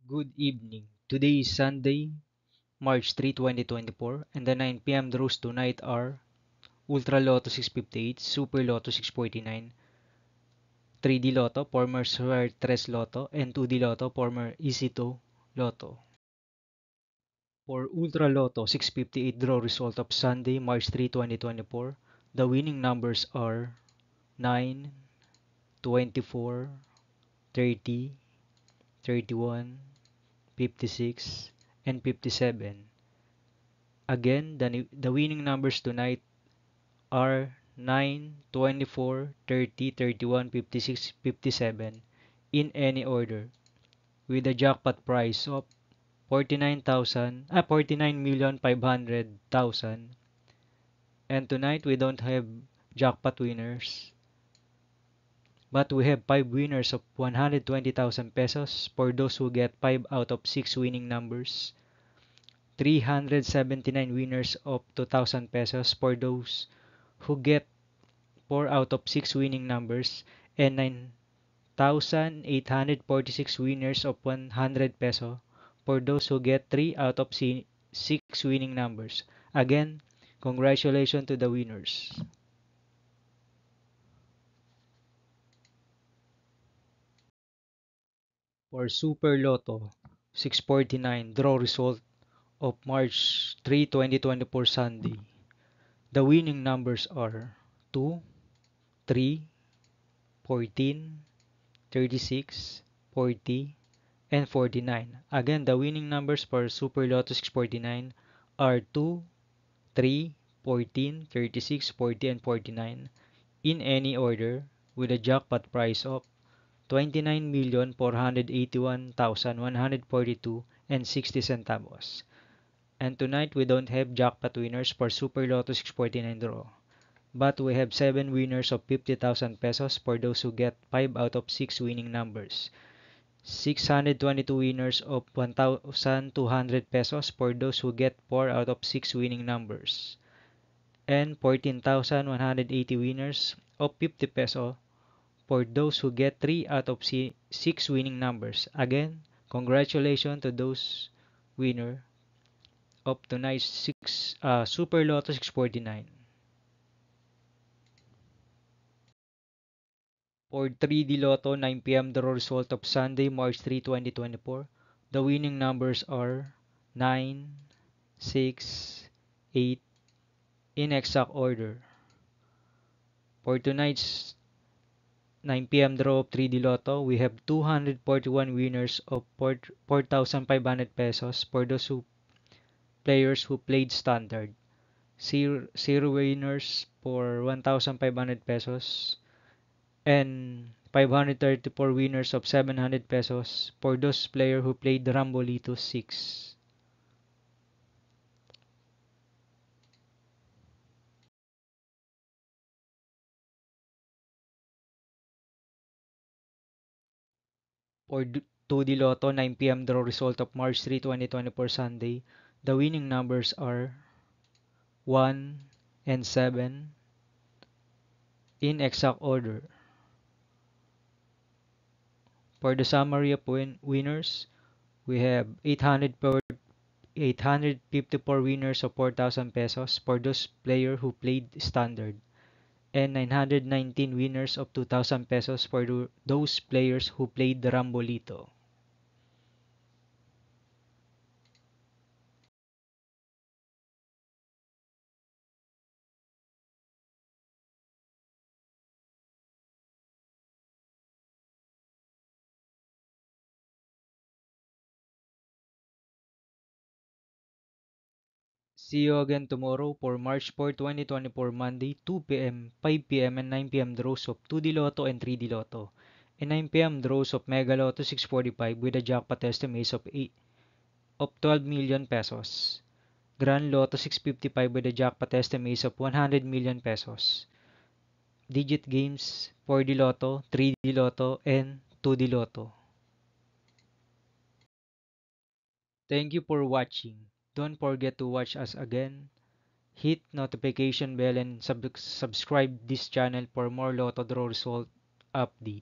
Good evening. Today is Sunday, March 3, 2024, and the 9 p.m. draws tonight are Ultra Lotto 658, Super Lotto 649, 3D Lotto, former Suertres Lotto, and 2D Lotto, former Easy2 Lotto. For Ultra Lotto 658 draw result of Sunday, March 3, 2024, the winning numbers are 9, 24, 30, 31, 56, and 57. Again, the winning numbers tonight are 9, 24, 30, 31, 56, 57 in any order with a jackpot price of 49,500,000. And tonight we don't have jackpot winners, but we have 5 winners of 120,000 pesos for those who get 5 out of 6 winning numbers, 379 winners of 2,000 pesos for those who get 4 out of 6 winning numbers, and 9,846 winners of 100 peso for those who get 3 out of 6 winning numbers. Again, congratulations to the winners. For Super Lotto 649 draw result of March 3, 2024 Sunday, the winning numbers are 2, 3, 14, 36, 40, and 49. Again, the winning numbers for Super Lotto 649 are 2, 3, 14, 36, 40, and 49 in any order with a jackpot price of 29,481,142 and 60 centavos. And tonight we don't have jackpot winners for Super Lotto 649 draw, but we have 7 winners of 50,000 pesos for those who get 5 out of 6 winning numbers. 622 winners of 1,200 pesos for those who get 4 out of 6 winning numbers, and 14,180 winners of 50 peso for those who get 3 out of 6 winning numbers. Again, congratulations to those winner of tonight's Super Lotto 649. For 3D Lotto 9 p.m. the result of Sunday, March 3, 2024. The winning numbers are 9, 6, 8 in exact order. For tonight's 9 p.m. draw of 3D Lotto, we have 241 winners of 4,500 pesos for those players who played standard. Zero winners for 1,500 pesos, and 534 winners of 700 pesos for those players who played Rambolito 6. For 2D Lotto 9 p.m. draw result of March 3, 2024 Sunday, the winning numbers are 1 and 7 in exact order. For the summary of winners, we have 854 winners of 4,000 pesos for those players who played standard, and 919 winners of 2,000 pesos for those players who played the Rambolito. See you again tomorrow for March 4, 2024 Monday, 2 p.m., 5 p.m., and 9 p.m. draws of 2D Lotto and 3D Lotto, and 9 p.m. draws of Mega Lotto 645 with a jackpot estimates of 12 million pesos. Grand Lotto 655 with a jackpot estimates of 100 million pesos. Digit games 4D Lotto, 3D Lotto, and 2D Lotto. Thank you for watching. Don't forget to watch us again. Hit notification bell and subscribe this channel for more Lotto draw result update.